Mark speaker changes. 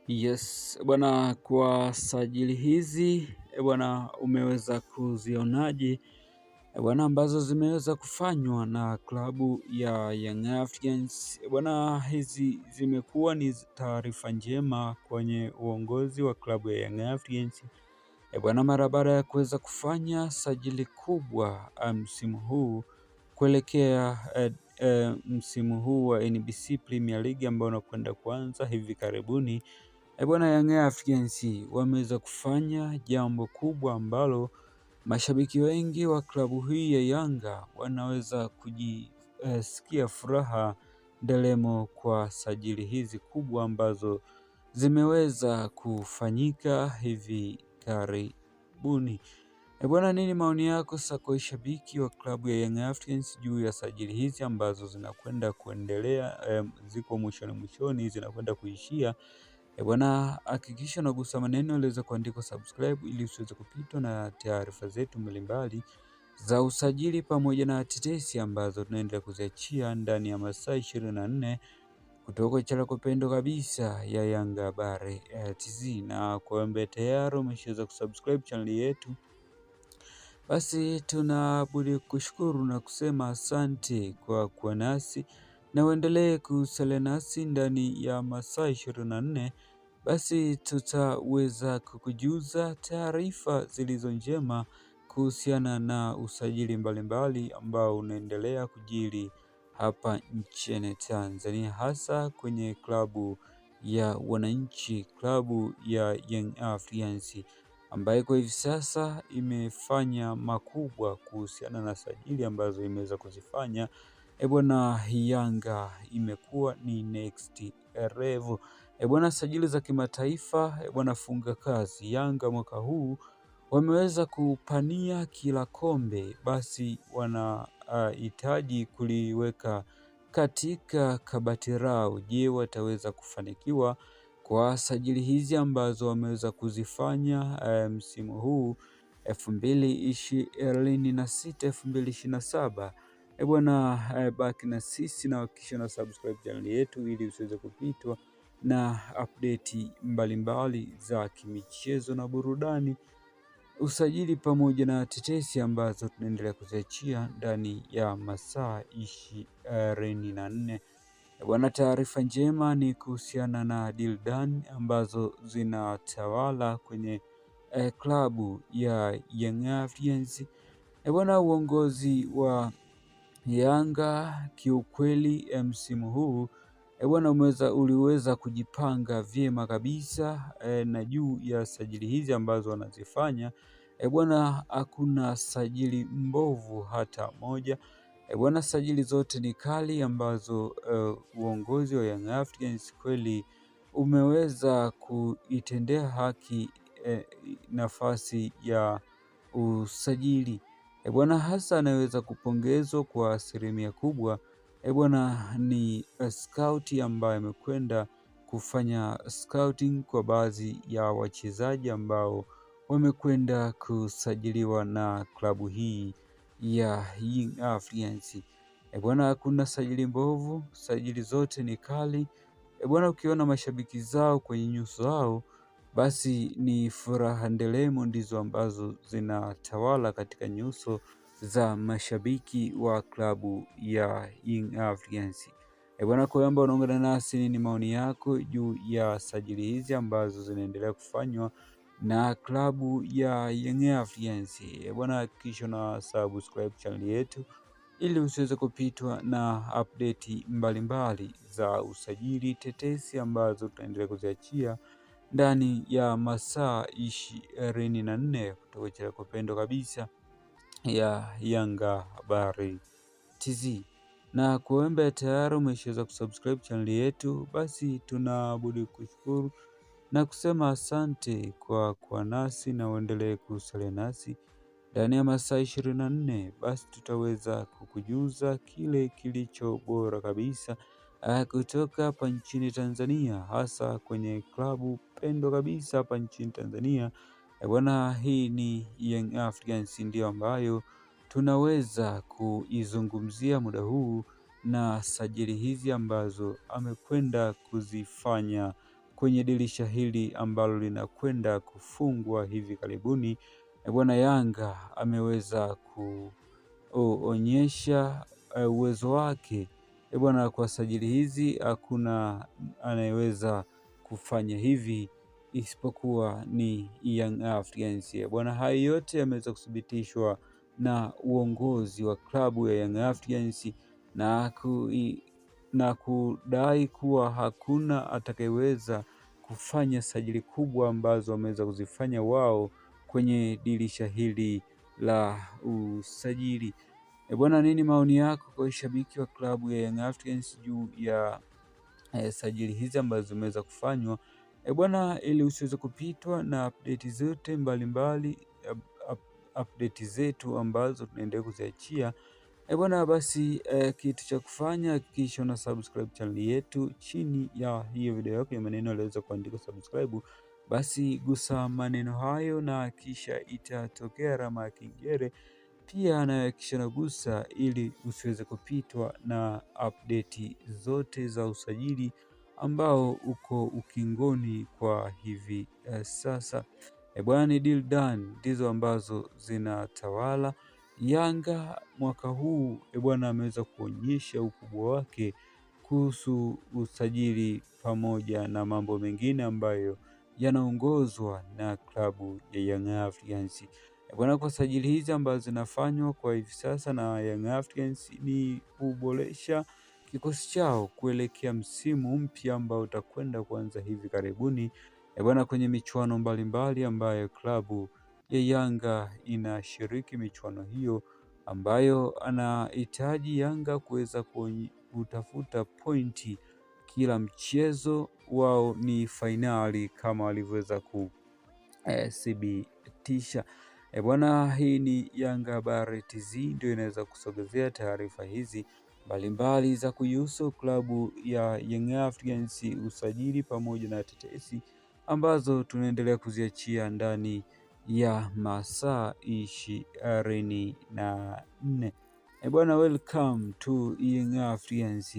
Speaker 1: Yes, bwana, kwa sajili hizi bwana, umeweza kuzionaje bwana, ambazo zimeweza kufanywa na klabu ya Young Africans bwana? Hizi zimekuwa ni taarifa njema kwenye uongozi wa klabu ya Young Africans bwana, mara baada ya kuweza kufanya sajili kubwa msimu huu kuelekea msimu huu wa NBC Premier League ambao unakwenda kuanza hivi karibuni. Bwana, Young Africans wameweza kufanya jambo kubwa ambalo mashabiki wengi wa klabu hii ya Yanga wanaweza kujisikia furaha ndelemo kwa sajili hizi kubwa ambazo zimeweza kufanyika hivi karibuni. Bwana, nini maoni yako sasa kwa shabiki wa klabu ya Young Africans juu ya sajili hizi ambazo zinakwenda kuendelea, ziko mwishoni zinakwenda kuishia? Bwana, hakikisha unagusa maneno yaliweza kuandikwa subscribe ili usiweze kupitwa na taarifa zetu mbalimbali za usajili pamoja na tetesi ambazo tunaendelea kuziachia ndani ya masaa 24 kutoka channel kupendo kabisa ya Yanga Habari TZ. Na kwa ambaye tayari umeshaweza kusubscribe channel yetu, basi tunabudi kushukuru na kusema asante kwa kuwa nasi na uendelee kusalia nasi ndani ya masaa 24. Basi tutaweza kukujuza taarifa zilizo njema kuhusiana na usajili mbalimbali ambao unaendelea kujiri hapa nchini Tanzania, hasa kwenye klabu ya wananchi, klabu ya Young Africans ambaye kwa hivi sasa imefanya makubwa kuhusiana na sajili ambazo imeweza kuzifanya. Bwana, Yanga imekuwa ni next level. Bwana, sajili za kimataifa bwana, funga kazi. Yanga mwaka huu wameweza kupania kila kombe, basi wanahitaji kuliweka katika kabati lao. Je, wataweza kufanikiwa kwa sajili hizi ambazo wameweza kuzifanya msimu huu 2026 2027? Bwana, baki na sisi na hakikisha na subscribe channel yetu ili usiweze kupitwa na update mbalimbali za kimichezo na burudani, usajili pamoja na tetesi ambazo tunaendelea kuziachia ndani ya masaa 24. Bwana, taarifa njema ni kuhusiana na deal done ambazo zinatawala kwenye klabu ya Young Africans. Bwana, uongozi wa Yanga kiukweli msimu huu bwana uliweza kujipanga vyema kabisa na juu ya sajili hizi ambazo wanazifanya bwana, hakuna sajili mbovu hata moja bwana, sajili zote ni kali ambazo uongozi wa Young Africans kweli umeweza kuitendea haki nafasi ya usajili bwana, hasa anaweza kupongezwa kwa asilimia kubwa bwana ni scout ambaye amekwenda kufanya scouting kwa baadhi ya wachezaji ambao wamekwenda kusajiliwa na klabu hii ya Young Africans bwana, hakuna sajili mbovu, sajili zote ni kali bwana. Ukiona mashabiki zao kwenye nyuso zao, basi ni furaha ndelemo ndizo ambazo zinatawala katika nyuso za mashabiki wa klabu ya Young Africans bwana. Kwa hiyo unaungana nasi, nini maoni yako juu ya sajili hizi ambazo zinaendelea kufanywa na klabu ya Young Africans bwana? Hakikisha na subscribe channel yetu ili usiweze kupitwa na update mbalimbali za usajili, tetesi ambazo tutaendelea kuziachia ndani ya masaa 24 kutoka channel kupendo kabisa ya Yanga Habari TZ. Na kuomba tayari umeshaweza kusubscribe channel yetu, basi tunabudi kushukuru na kusema asante kwa kuwa nasi na uendelee kusalia nasi ndani ya masaa 24. Basi tutaweza kukujuza kile kilicho bora kabisa kutoka hapa nchini Tanzania, hasa kwenye klabu pendo kabisa hapa nchini Tanzania bwana. Hii ni Young Africans ndio ambayo tunaweza kuizungumzia muda huu na sajili hizi ambazo amekwenda kuzifanya kwenye dirisha hili ambalo linakwenda kufungwa hivi karibuni, bwana Yanga ameweza kuonyesha uwezo wake bwana. Kwa sajili hizi hakuna anayeweza kufanya hivi isipokuwa ni Young Africans bwana. Hayo yote yameweza kuthibitishwa na uongozi wa klabu ya Young Africans na kudai kuwa hakuna atakayeweza kufanya sajili kubwa ambazo wameweza kuzifanya wao kwenye dirisha hili la usajili. Bwana, nini maoni yako kwa shabiki wa klabu ya Young Africans juu ya sajili hizi ambazo zimeweza kufanywa bwana, ili usiweze kupitwa na update zote mbalimbali, update zetu ambazo tunaendelea kuziachia bwana, basi kitu cha kufanya hakikisha una subscribe channel yetu. Chini ya hiyo video yako ya maneno yaliweza kuandika subscribe, basi gusa maneno hayo na kisha itatokea alama ya kengele pia na kisha nagusa, ili usiweze kupitwa na update zote za usajili ambao uko ukingoni kwa hivi sasa bwana. Ni deal done ndizo ambazo zinatawala. Yanga mwaka huu bwana ameweza kuonyesha ukubwa wake kuhusu usajili pamoja na mambo mengine ambayo yanaongozwa na klabu ya Young Africans bwana. Kwa sajili hizi ambazo zinafanywa kwa hivi sasa na Young Africans ni kuboresha kikosi chao kuelekea msimu mpya ambao utakwenda kuanza hivi karibuni bwana, kwenye michuano mbalimbali ambayo klabu ya Yanga inashiriki michuano hiyo, ambayo anahitaji Yanga kuweza kutafuta pointi kila mchezo wao ni fainali kama walivyoweza kuthibitisha bwana. Hii ni Yanga Habari TZ ndio inaweza kusogezea taarifa hizi mbalimbali za kuhusu klabu ya Young Africans, usajili pamoja na tetesi ambazo tunaendelea kuziachia ndani ya masaa 24 bwana. Welcome to Young Africans.